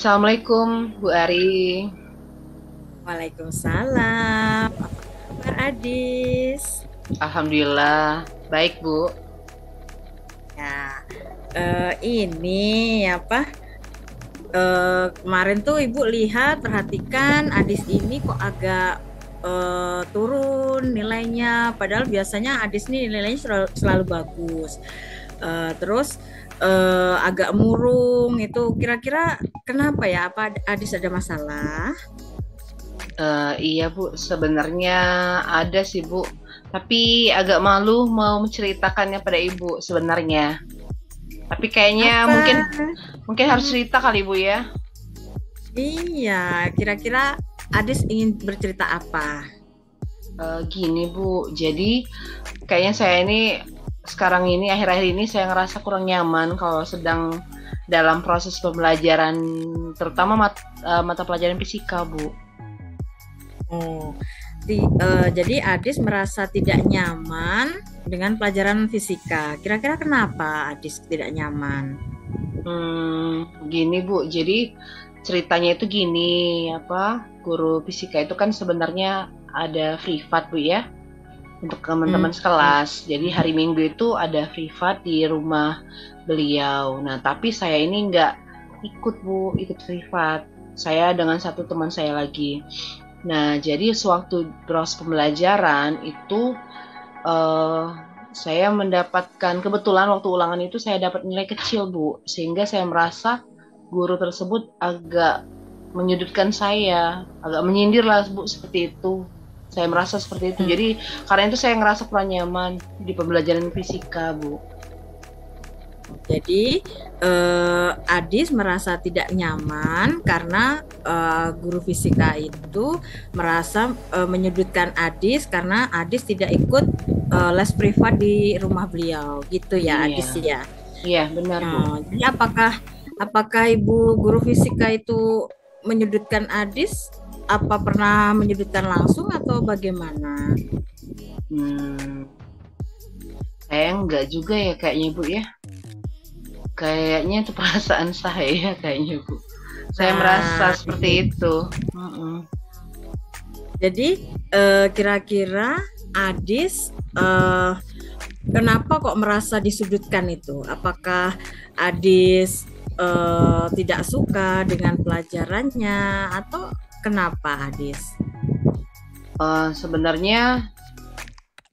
Assalamualaikum Bu Ari. Waalaikumsalam. Apa kabar Adis? Alhamdulillah baik Bu. Ya, ini apa? Kemarin tuh Ibu lihat, perhatikan Adis ini kok agak turun nilainya. Padahal biasanya Adis nih nilainya selalu bagus. Terus agak murung itu. Kira-kira kenapa ya? Apa Adis ada masalah? Iya Bu, sebenarnya ada sih Bu. Tapi agak malu mau menceritakannya pada Ibu sebenarnya. Tapi kayaknya Apa? mungkin harus cerita kali Bu ya. Iya, kira-kira Adis ingin bercerita apa? Gini Bu, jadi kayaknya saya ini sekarang ini akhir-akhir ini saya ngerasa kurang nyaman kalau sedang dalam proses pembelajaran, terutama mata pelajaran fisika Bu. Oh, jadi Adis merasa tidak nyaman dengan pelajaran fisika. Kira-kira kenapa Adis tidak nyaman? Gini Bu, jadi ceritanya itu gini, guru fisika itu kan sebenarnya ada privat Bu ya, untuk Hmm, teman-teman sekelas. Jadi hari Minggu itu ada privat di rumah beliau. Nah, tapi saya ini nggak ikut Bu, ikut privat. Saya dengan satu teman saya lagi. Nah, jadi sewaktu proses pembelajaran itu eh, saya mendapatkan kebetulan waktu ulangan itu saya dapat nilai kecil Bu, sehingga saya merasa guru tersebut agak menyudutkan saya, agak menyindir lah Bu seperti itu. Saya merasa seperti itu. hmm. Jadi karena itu saya ngerasa kurang nyaman di pembelajaran fisika Bu. Jadi Adis merasa tidak nyaman karena guru fisika itu merasa menyudutkan Adis karena Adis tidak ikut les privat di rumah beliau, gitu ya Iya, Adis ya. iya benar Bu. Jadi apakah ibu guru fisika itu menyudutkan Adis? Apa pernah menyudutkan langsung atau bagaimana? Hmm, saya enggak juga ya kayaknya Bu ya. Kayaknya itu perasaan saya kayaknya Bu. Saya merasa Nah, seperti itu. Mm-mm. jadi kira-kira Adis kenapa kok merasa disudutkan itu? Apakah Adis tidak suka dengan pelajarannya atau kenapa Adis? Sebenarnya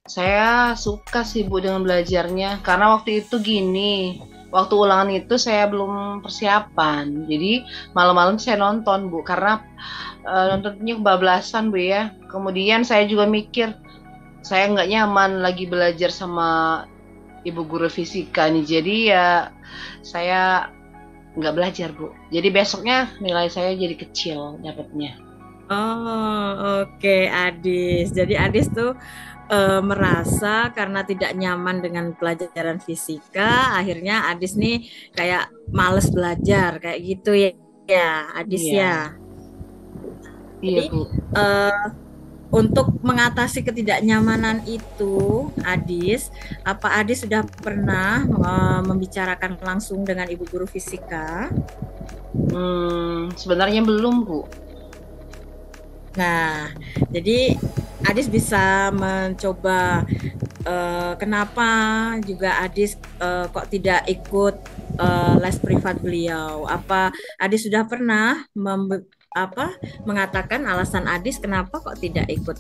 saya suka sih Bu dengan belajarnya karena waktu itu gini, waktu ulangan itu saya belum persiapan, jadi malam-malam saya nonton Bu karena nontonnya kebablasan Bu ya. Kemudian saya juga mikir saya nggak nyaman lagi belajar sama ibu guru fisika nih, jadi ya saya nggak belajar Bu. Jadi besoknya nilai saya jadi kecil dapatnya. Oh, oke Adis. Jadi Adis tuh merasa karena tidak nyaman dengan pelajaran fisika, akhirnya Adis nih kayak males belajar, kayak gitu ya, ya Adis Iya, ya. iya Jadi Bu. eh, untuk mengatasi ketidaknyamanan itu, Adis, apa Adis sudah pernah membicarakan langsung dengan ibu guru fisika? Sebenarnya belum Bu. Nah, jadi Adis bisa mencoba kenapa juga Adis kok tidak ikut les privat beliau? Apa Adis sudah pernah mengatakan alasan Adis kenapa kok tidak ikut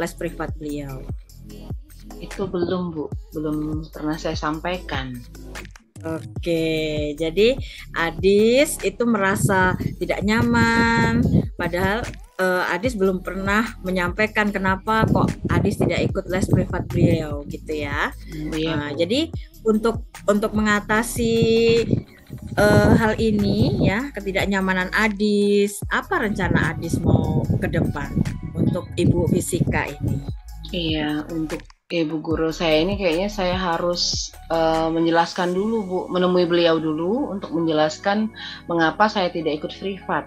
les privat beliau? Itu belum Bu, belum pernah saya sampaikan. Oke, jadi Adis itu merasa tidak nyaman, padahal Adis belum pernah menyampaikan kenapa kok Adis tidak ikut les privat beliau, gitu ya. Iya Nah, Bu. jadi untuk mengatasi hal ini ya, ketidaknyamanan Adis, apa rencana Adis mau ke depan untuk ibu fisika ini? Iya, untuk ibu guru saya ini kayaknya saya harus menjelaskan dulu Bu, menemui beliau dulu untuk menjelaskan mengapa saya tidak ikut privat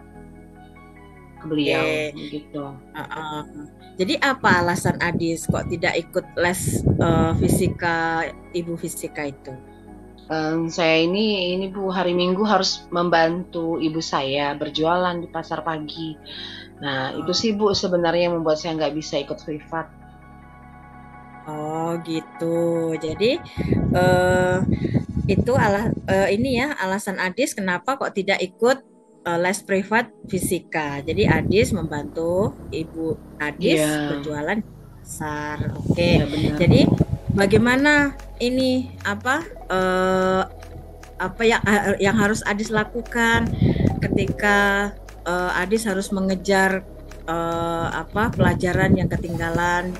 ke beliau, Oke, gitu. uh-uh. Jadi apa alasan Adis kok tidak ikut les fisika ibu fisika itu? Saya ini Bu, hari Minggu harus membantu ibu saya berjualan di pasar pagi. Nah, itu Oh, sih Bu sebenarnya yang membuat saya nggak bisa ikut privat. oh gitu. Jadi eh, itu ini ya alasan Adis kenapa kok tidak ikut les privat fisika. Jadi Adis membantu ibu Iya, Adis berjualan di pasar. Oke. iya benar. Jadi bagaimana ini apa yang harus Adis lakukan ketika Adis harus mengejar pelajaran yang ketinggalan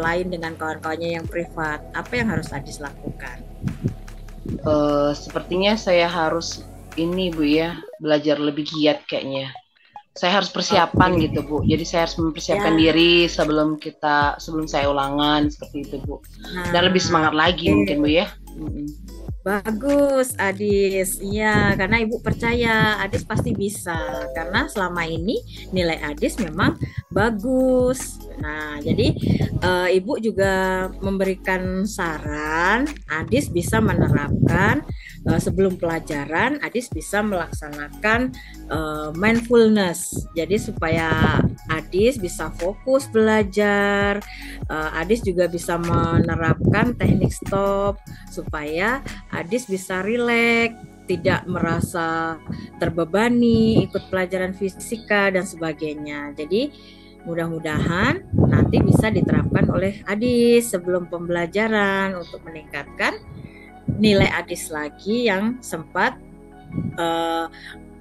lain dengan kawan-kawannya yang privat. Apa yang harus Adis lakukan? Sepertinya saya harus ini Bu ya, belajar lebih giat kayaknya. Saya harus persiapan Oke, gitu Bu. Jadi saya harus mempersiapkan ya. diri sebelum saya ulangan seperti itu Bu. Dan lebih Nah, semangat lagi mungkin oke. Bu ya. Mm-mm. Bagus, Adis. Iya, karena Ibu percaya Adis pasti bisa. Karena selama ini nilai Adis memang bagus. Nah, jadi Ibu juga memberikan saran, Adis bisa menerapkan sebelum pelajaran, Adis bisa melaksanakan mindfulness. Jadi supaya Adis bisa fokus belajar, Adis juga bisa menerapkan teknik stop supaya Adis bisa rileks, tidak merasa terbebani ikut pelajaran fisika dan sebagainya. Jadi mudah-mudahan nanti bisa diterapkan oleh Adis sebelum pembelajaran untuk meningkatkan nilai Adis lagi yang sempat uh,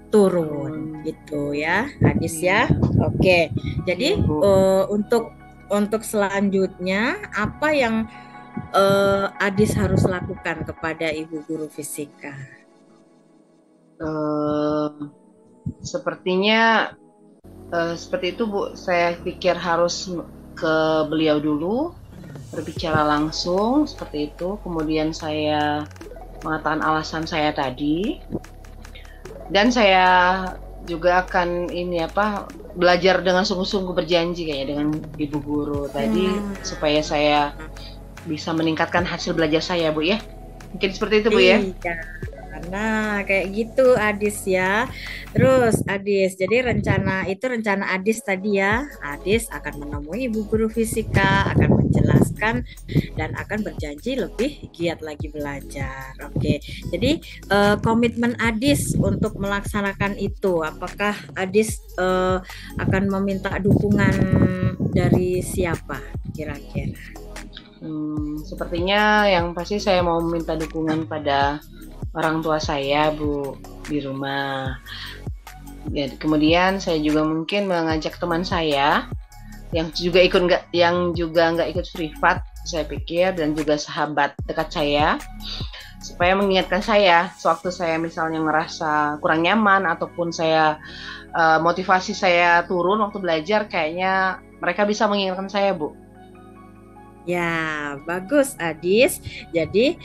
turun gitu ya Adis Iya, ya. Oke. iya Jadi Bu. untuk selanjutnya apa yang Adis harus lakukan kepada ibu guru fisika? Eh, Sepertinya seperti itu Bu. Saya pikir harus ke beliau dulu, berbicara langsung seperti itu. Kemudian saya mengatakan alasan saya tadi, dan saya juga akan ini apa belajar dengan sungguh-sungguh berjanji kayaknya dengan ibu guru tadi Hmm, supaya saya bisa meningkatkan hasil belajar saya Bu ya. Mungkin seperti itu Bu ya. iya. Nah, kayak gitu Adis ya. Terus Adis, jadi rencana Adis tadi ya. Adis akan menemui ibu guru fisika, akan menjelaskan dan akan berjanji lebih giat lagi belajar. Oke. Jadi komitmen Adis untuk melaksanakan itu, apakah Adis akan meminta dukungan dari siapa kira-kira? Sepertinya yang pasti saya mau minta dukungan pada orang tua saya Bu di rumah. Ya, kemudian saya juga mungkin mengajak teman saya yang juga nggak ikut privat saya pikir, dan juga sahabat dekat saya supaya mengingatkan saya sewaktu saya misalnya ngerasa kurang nyaman ataupun saya motivasi saya turun waktu belajar, kayaknya mereka bisa mengingatkan saya Bu. Ya, bagus Adis. Jadi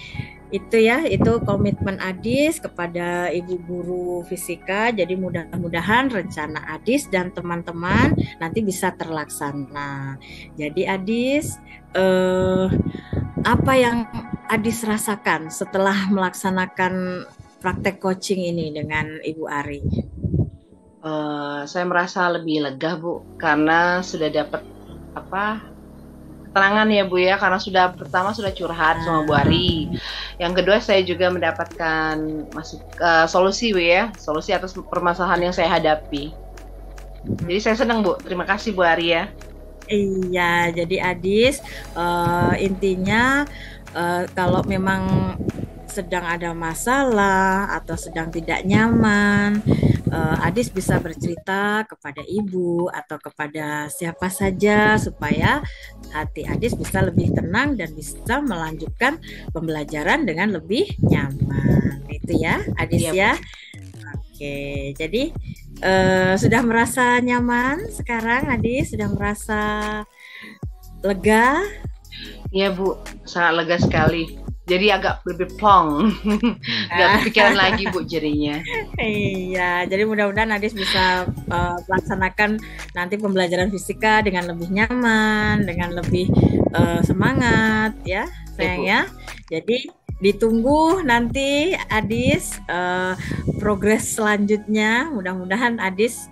itu ya, itu komitmen Adis kepada Ibu Guru Fisika. Jadi mudah-mudahan rencana Adis dan teman-teman nanti bisa terlaksana. Jadi Adis, apa yang Adis rasakan setelah melaksanakan praktek coaching ini dengan Ibu Ari? Saya merasa lebih lega Bu karena sudah dapat apa keterangan ya Bu ya, karena pertama sudah curhat sama Bu Nah, Ari. Yang kedua saya juga mendapatkan solusi Bu ya, solusi atas permasalahan yang saya hadapi. Jadi saya senang Bu, terima kasih Bu Ari ya. iya, jadi Adis intinya kalau memang sedang ada masalah atau sedang tidak nyaman, Adis bisa bercerita kepada ibu atau kepada siapa saja supaya hati Adis bisa lebih tenang dan bisa melanjutkan pembelajaran dengan lebih nyaman. Itu ya, Adis Iya Bu. ya. Oke, jadi sudah merasa nyaman sekarang, Adis? Sudah merasa lega? Iya Bu, sangat lega sekali. Jadi agak lebih plong, nggak kepikiran lagi Bu jadinya. Iya, jadi mudah-mudahan Adis bisa melaksanakan nanti pembelajaran fisika dengan lebih nyaman, dengan lebih semangat ya, Iya sayang Bu. ya. Jadi ditunggu nanti Adis progres selanjutnya. Mudah-mudahan Adis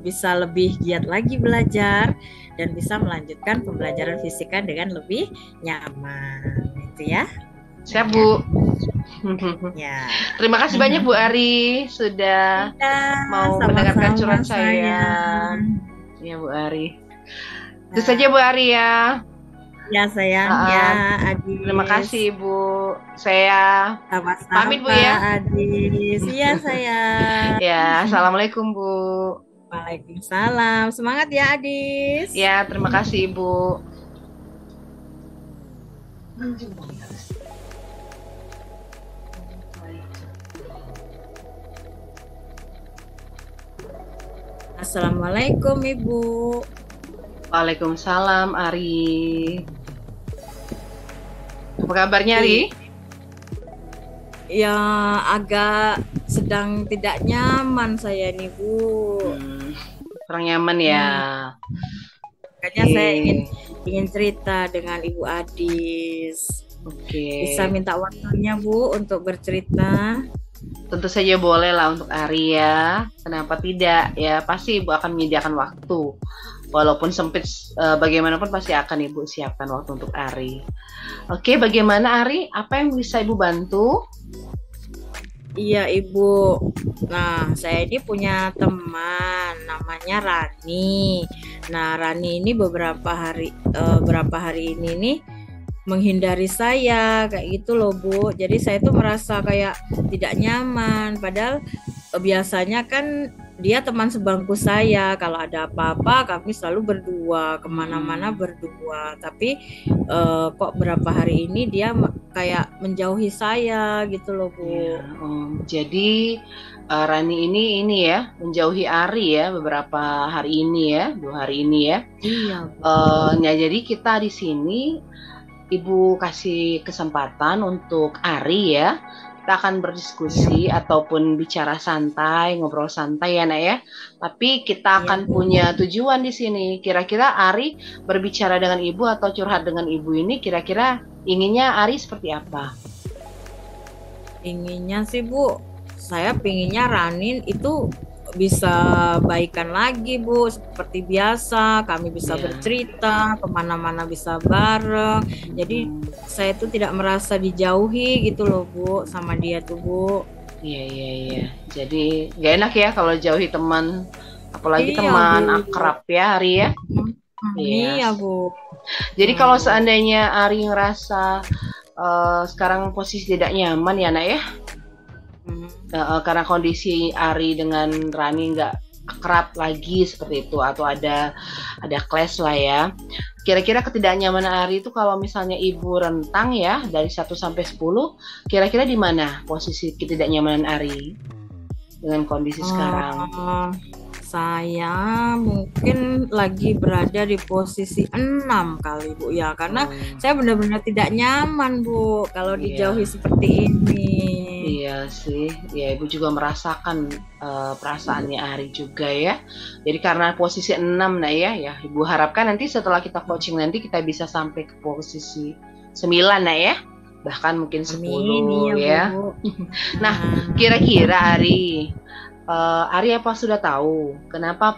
bisa lebih giat lagi belajar dan bisa melanjutkan pembelajaran fisika dengan lebih nyaman. Itu ya. Siap, Bu. Ya. Terima kasih banyak Bu Ari sudah mau mendengarkan curhat saya. Ya Bu Ari. Itu saja Bu Ari ya. Ya sayang, ya Adis. Terima kasih Bu. Saya pamit Bu ya. Adis. Iya sayang. Ya, assalamualaikum Bu. Waalaikumsalam. Semangat ya Adis. Ya, terima kasih Ibu. Assalamualaikum Ibu. Waalaikumsalam Ari. Apa kabarnya Ari? Ya agak sedang tidak nyaman saya nih Bu. Kurang nyaman ya. Makanya saya ingin cerita dengan Ibu Adis. Oke. Bisa minta waktunya Bu untuk bercerita? Tentu saja boleh lah untuk Ari ya. Kenapa tidak ya? Pasti Ibu akan menyediakan waktu. Walaupun sempit bagaimanapun pasti akan Ibu siapkan waktu untuk Ari. Oke, bagaimana Ari? Apa yang bisa Ibu bantu? Iya Ibu. Nah, saya ini punya teman namanya Rani. Nah, Rani ini beberapa hari ini nih menghindari saya kayak gitu loh Bu. Jadi saya tuh merasa kayak tidak nyaman. Padahal biasanya kan dia teman sebangku saya. Kalau ada apa-apa kami selalu berdua, kemana-mana berdua. Tapi kok berapa hari ini dia kayak menjauhi saya gitu loh Bu. Ya, jadi Rani ini ya menjauhi Ari ya beberapa hari ini ya, 2 hari ini ya. Iya. Nah jadi kita di sini Ibu kasih kesempatan untuk Ari ya. Kita akan berdiskusi ataupun bicara santai, ngobrol santai ya Nak ya. Tapi kita akan punya tujuan di sini. Kira-kira Ari berbicara dengan Ibu atau curhat dengan Ibu ini kira-kira inginnya Ari seperti apa? Inginnya sih Bu, saya pinginnya Ranin itu bisa baikan lagi Bu, seperti biasa kami bisa bercerita kemana-mana bisa bareng. Jadi saya tuh tidak merasa dijauhi gitu loh Bu sama dia tuh Bu. Iya. Jadi gak enak ya kalau jauhi teman, apalagi teman akrab ya Ari ya. Iya Bu. Jadi kalau seandainya Ari ngerasa sekarang posisi tidak nyaman ya Nak ya. Karena kondisi Ari dengan Rani nggak akrab lagi seperti itu atau ada clash lah ya. Kira-kira ketidaknyamanan Ari itu kalau misalnya Ibu rentang ya dari 1 sampai 10, kira-kira di mana posisi ketidaknyamanan Ari dengan kondisi sekarang? Saya mungkin lagi berada di posisi 6 kali Bu ya, karena saya benar-benar tidak nyaman Bu kalau dijauhi seperti ini. Iya sih, ya Ibu juga merasakan perasaannya Ari juga ya. Jadi karena posisi 6 nah ya Ibu harapkan nanti setelah kita coaching nanti kita bisa sampai ke posisi 9 nah ya. Bahkan mungkin 10. Amin, ya. Nah, kira-kira Ari apa sudah tahu kenapa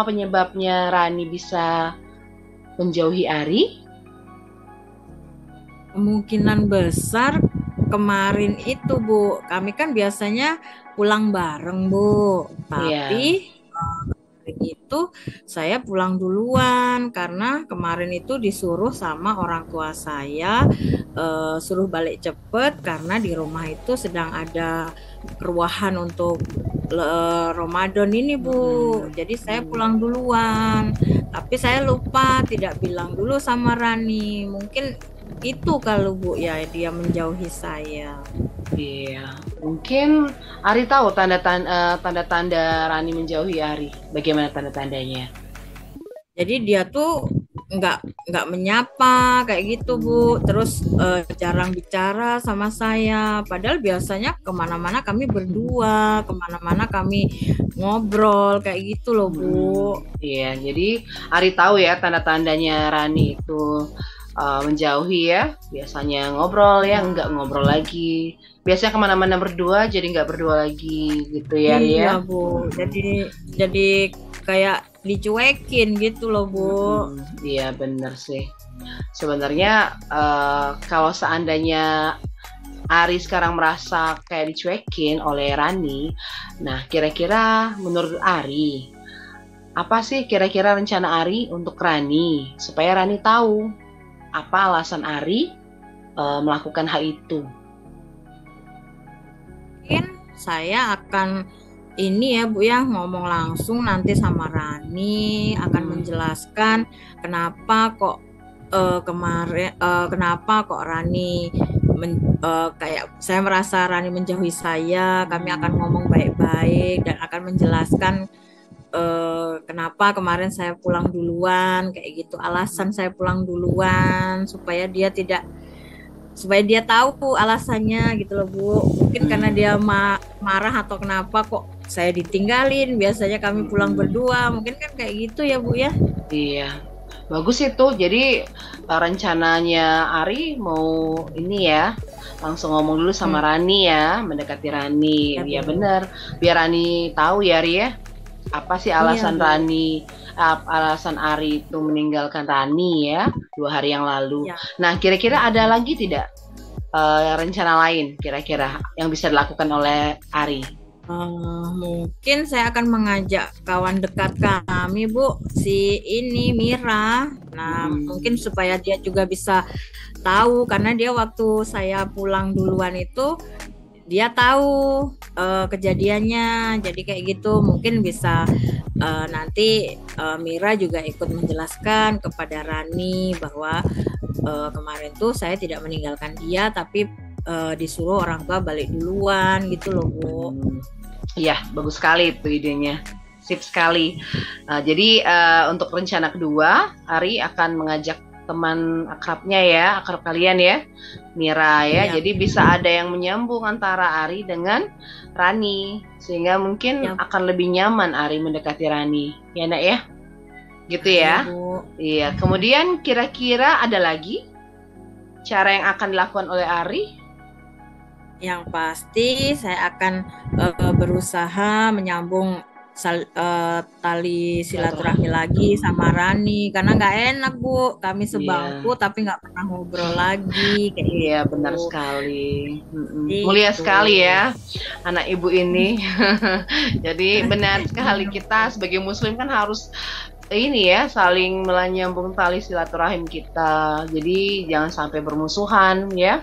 penyebabnya Rani bisa menjauhi Ari? Kemungkinan besar kemarin itu Bu, kami kan biasanya pulang bareng Bu, tapi itu saya pulang duluan karena kemarin itu disuruh sama orang tua saya suruh balik cepet karena di rumah itu sedang ada keruahan untuk Ramadan ini Bu. Jadi saya pulang duluan, tapi saya lupa tidak bilang dulu sama Rani. Mungkin itu kalau Bu ya dia menjauhi saya. Iya, mungkin Ari tahu tanda-tanda Rani menjauhi Ari. Bagaimana tanda-tandanya? Jadi dia tuh nggak menyapa kayak gitu Bu, terus jarang bicara sama saya. Padahal biasanya kemana-mana kami berdua, kemana-mana kami ngobrol kayak gitu loh Bu. Iya, jadi Ari tahu ya tanda-tandanya Rani itu menjauhi ya. Biasanya ngobrol ya, nggak ngobrol lagi. Biasanya kemana-mana berdua, jadi nggak berdua lagi gitu ya, Ria. Iya Bu, jadi kayak dicuekin gitu loh Bu. Iya bener sih. Sebenarnya kalau seandainya Ari sekarang merasa kayak dicuekin oleh Rani, nah kira-kira menurut Ari, apa sih kira-kira rencana Ari untuk Rani supaya Rani tahu apa alasan Ari melakukan hal itu? Mungkin saya akan ini ya Bu ya, ngomong langsung nanti sama Rani, akan menjelaskan kenapa kok kenapa kok Rani kayak saya merasa Rani menjauhi saya. Kami akan ngomong baik-baik dan akan menjelaskan kenapa kemarin saya pulang duluan, kayak gitu, alasan saya pulang duluan supaya dia tahu alasannya gitu loh Bu. Mungkin karena dia marah atau kenapa kok saya ditinggalin, biasanya kami pulang berdua, mungkin kan kayak gitu ya Bu ya. Iya, bagus itu. Jadi rencananya Ari mau ini ya, langsung ngomong dulu sama Rani ya, mendekati Rani. Ya benar, biar Rani tahu ya Ari ya, apa sih alasan Rani, alasan Ari itu meninggalkan Rani ya 2 hari yang lalu. Nah, kira-kira ada lagi tidak rencana lain kira-kira yang bisa dilakukan oleh Ari? Mungkin saya akan mengajak kawan dekat kami Bu, si ini Mira. Nah, mungkin supaya dia juga bisa tahu, karena dia waktu saya pulang duluan itu dia tahu kejadiannya, jadi kayak gitu. Mungkin bisa nanti Mira juga ikut menjelaskan kepada Rani bahwa kemarin tuh saya tidak meninggalkan dia, tapi disuruh orang tua balik duluan gitu loh Bu. Iya, bagus sekali itu idenya, sip sekali. Jadi untuk rencana kedua, Ari akan mengajak teman akrabnya ya, akrab kalian ya, Mira ya. Jadi bisa ada yang menyambung antara Ari dengan Rani, sehingga mungkin akan lebih nyaman Ari mendekati Rani, ya Nak ya, gitu ya. Iya. Kemudian kira-kira ada lagi cara yang akan dilakukan oleh Ari? Yang pasti saya akan berusaha menyambung tali silaturahmi lagi sama Rani, karena nggak enak Bu, kami sebangku tapi nggak pernah ngobrol lagi kayak iya gitu. Benar sekali. Mulia sekali ya anak ibu ini. Jadi benar sekali, kita sebagai muslim kan harus ini ya, saling menyambung tali silaturahim kita. Jadi jangan sampai bermusuhan ya.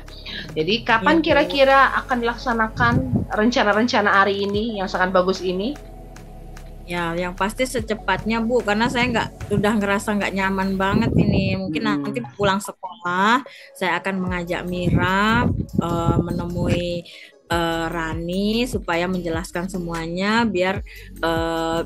Jadi kapan kira-kira akan dilaksanakan rencana-rencana Ari ini yang sangat bagus ini? Ya, yang pasti secepatnya Bu, karena saya udah ngerasa nggak nyaman banget ini. Mungkin nanti pulang sekolah saya akan mengajak Mira menemui Rani supaya menjelaskan semuanya, biar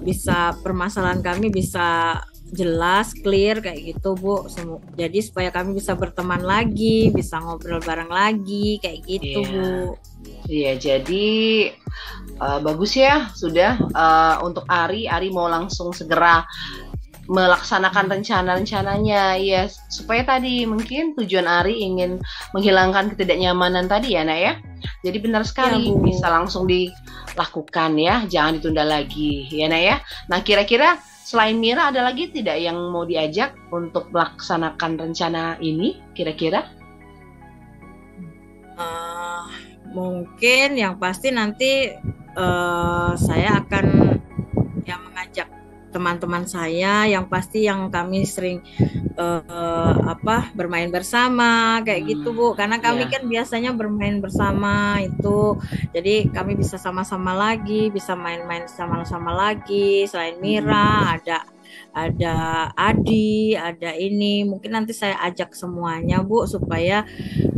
bisa permasalahan kami bisa jelas, clear kayak gitu Bu. Jadi supaya kami bisa berteman lagi, bisa ngobrol bareng lagi kayak gitu Bu. Iya, jadi bagus ya sudah untuk Ari mau langsung segera melaksanakan rencana-rencananya ya, supaya tadi mungkin tujuan Ari ingin menghilangkan ketidaknyamanan tadi ya Nak ya. Jadi benar sekali ya, bisa langsung dilakukan ya, jangan ditunda lagi ya Nak ya. Nah, kira-kira selain Mira ada lagi tidak yang mau diajak untuk melaksanakan rencana ini kira-kira? Mungkin yang pasti nanti saya akan mengajak teman-teman saya yang pasti yang kami sering bermain bersama kayak gitu Bu, karena kami kan biasanya bermain bersama itu, jadi kami bisa sama-sama lagi, bisa main-main sama-sama lagi. Selain Mira ada Adi, ada ini, mungkin nanti saya ajak semuanya Bu supaya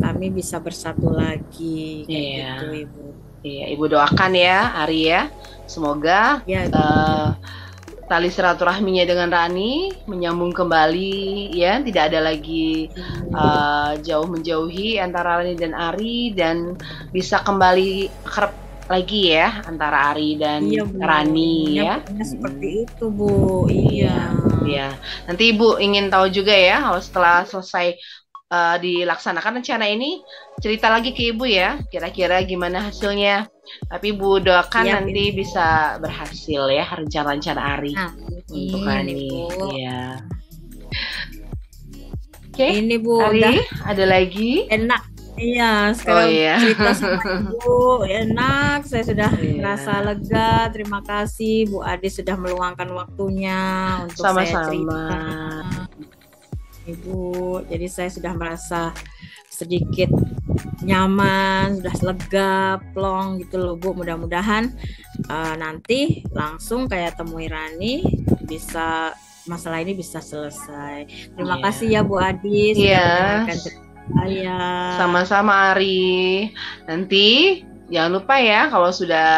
kami bisa bersatu lagi kayak gitu Ibu. Iya, Ibu doakan ya Ari ya, semoga tali silaturahminya dengan Rani menyambung kembali ya, tidak ada lagi jauh menjauhi antara Rani dan Ari, dan bisa kembali akrab lagi ya antara Ari dan Rani ya. Seperti itu Bu. Iya. Nanti Ibu ingin tahu juga ya, kalau setelah selesai dilaksanakan rencana ini, cerita lagi ke Ibu ya, kira-kira gimana hasilnya. Tapi Ibu doakan Siap, nanti Ibu. bisa berhasil ya rencana-rencana Ari untuk Amin, Ani. Ibu. Ya. Oke, Ini Bu, Ari, udah ada lagi? enak. Iya, Oh sekarang iya. cerita sama Ibu enak. Saya sudah merasa Iya. lega. Terima kasih Bu Adi sudah meluangkan waktunya untuk saya Sama-sama. cerita, Ibu. Jadi saya sudah merasa sedikit nyaman, sudah lega, plong gitu loh Bu. Mudah-mudahan nanti langsung kayak temui Rani bisa masalah ini bisa selesai. Terima Iya. kasih ya Bu Adi sudah Iya. mendengarkan cerita saya. Sama-sama Ari. Nanti jangan lupa ya kalau sudah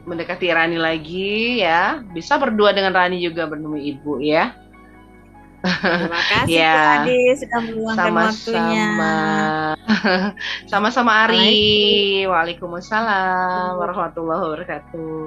mendekati Rani lagi ya, bisa berdua dengan Rani juga bertemu Ibu ya. Terima kasih Bu Ya, Adi sudah meluangkan waktunya. sama-sama. Sama-sama Ari. Assalamualaikum. Waalaikumsalam warahmatullahi wabarakatuh.